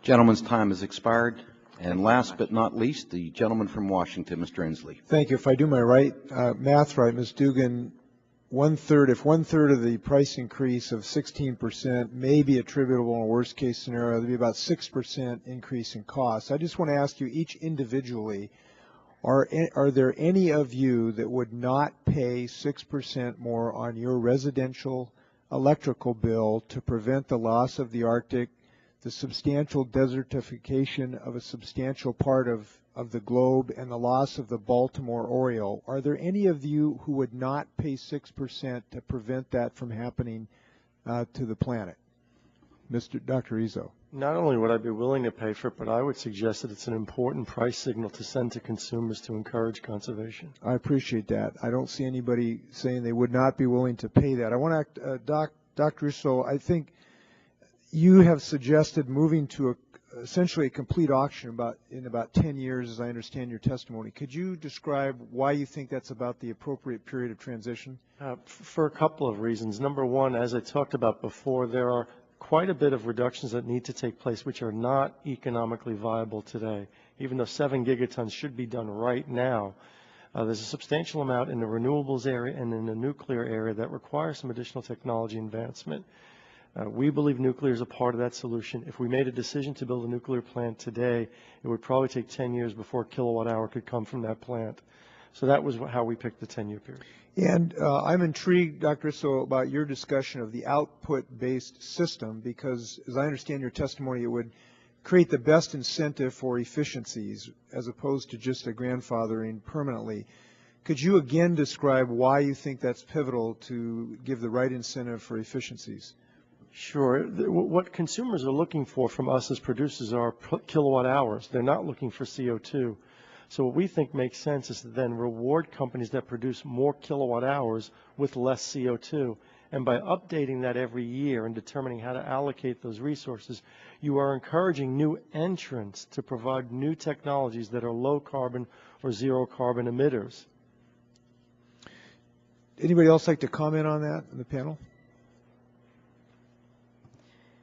Gentleman's time has expired. And last but not least, the gentleman from Washington, Mr. Inslee. Thank you. If I do my math right, Ms. Dugan, if one-third of the price increase of 16% may be attributable in a worst-case scenario, there'd be about 6% increase in costs. I just want to ask you each individually, are there any of you that would not pay 6% more on your residential electrical bill to prevent the loss of the Arctic, the substantial desertification of a substantial part of the globe, and the loss of the Baltimore Oriole? Are there any of you who would not pay 6% to prevent that from happening to the planet? Dr. Izzo. Not only would I be willing to pay for it, but I would suggest that it's an important price signal to send to consumers to encourage conservation. I appreciate that. I don't see anybody saying they would not be willing to pay that. I want to, Dr. Izzo, I think you have suggested moving to essentially a complete auction in about 10 years, as I understand your testimony. Could you describe why you think that's about the appropriate period of transition? For a couple of reasons. Number one, as I talked about before, there are quite a bit of reductions that need to take place which are not economically viable today. Even though 7 gigatons should be done right now, there's a substantial amount in the renewables area and in the nuclear area that requires some additional technology advancement. We believe nuclear is a part of that solution. If we made a decision to build a nuclear plant today, it would probably take 10 years before a kilowatt hour could come from that plant. So that was how we picked the 10-year period. And I'm intrigued, Dr. Izzo, about your discussion of the output-based system, because as I understand your testimony, it would create the best incentive for efficiencies as opposed to just a grandfathering permanently. Could you again describe why you think that's pivotal to give the right incentive for efficiencies? Sure. What consumers are looking for from us as producers are kilowatt hours. They're not looking for CO2. So what we think makes sense is to then reward companies that produce more kilowatt hours with less CO2. And by updating that every year and determining how to allocate those resources, you are encouraging new entrants to provide new technologies that are low carbon or zero carbon emitters. Anybody else like to comment on that in the panel?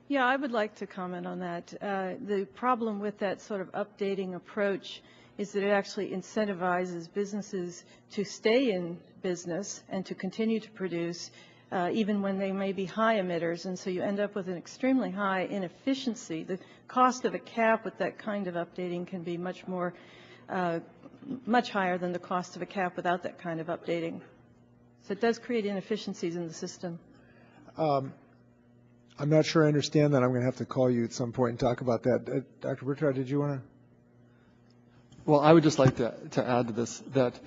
Yeah, I would like to comment on that. The problem with that sort of updating approach is that it actually incentivizes businesses to stay in business and to continue to produce even when they may be high emitters, and so you end up with an extremely high inefficiency. The cost of a cap with that kind of updating can be much higher than the cost of a cap without that kind of updating. So it does create inefficiencies in the system. I'm not sure I understand that. I'm going to have to call you at some point and talk about that. Dr. Burchard, did you want to? Well, I would just like to add to this that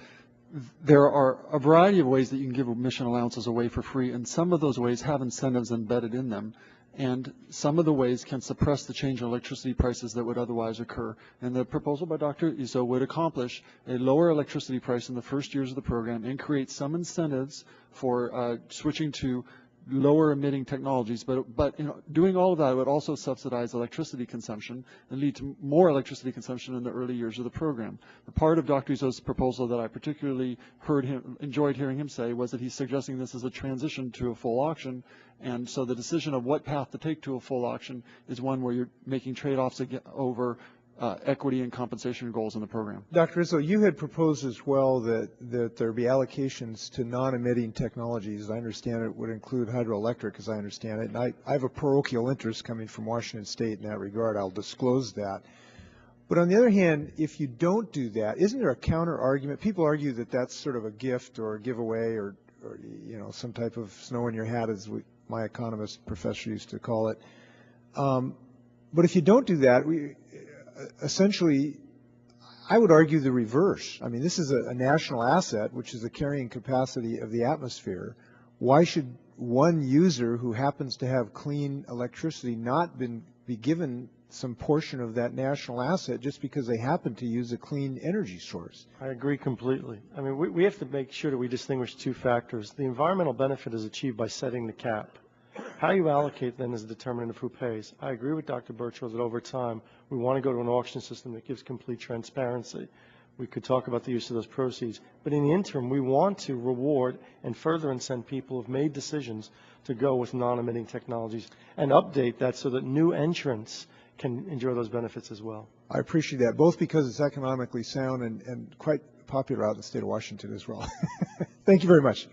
there are a variety of ways that you can give emission allowances away for free, and some of those ways have incentives embedded in them. And some of the ways can suppress the change in electricity prices that would otherwise occur. And the proposal by Dr. Izzo would accomplish a lower electricity price in the first years of the program and create some incentives for switching to lower emitting technologies, but doing all of that would also subsidize electricity consumption and lead to more electricity consumption in the early years of the program. The part of Dr. Izzo's proposal that I particularly enjoyed hearing him say was that he's suggesting this is a transition to a full auction, and so the decision of what path to take to a full auction is one where you're making trade-offs over equity and compensation goals in the program. Dr. Izzo, you had proposed as well that there be allocations to non-emitting technologies. I understand it would include hydroelectric, as I understand it. And I have a parochial interest coming from Washington State in that regard. I'll disclose that. But on the other hand, if you don't do that, isn't there a counter argument? People argue that that's sort of a gift or a giveaway or some type of snow in your hat, as my economist professor used to call it. But if you don't do that, essentially, I would argue the reverse. I mean, this is a national asset, which is the carrying capacity of the atmosphere. Why should one user who happens to have clean electricity not be given some portion of that national asset just because they happen to use a clean energy source? I agree completely. I mean, we have to make sure that we distinguish two factors. The environmental benefit is achieved by setting the cap. How you allocate then is a determinant of who pays. I agree with Dr. Burchard that over time we want to go to an auction system that gives complete transparency. We could talk about the use of those proceeds. But in the interim, we want to reward and further incent people who have made decisions to go with non-emitting technologies and update that so that new entrants can enjoy those benefits as well. I appreciate that, both because it's economically sound and quite popular out in the state of Washington as well. Thank you very much.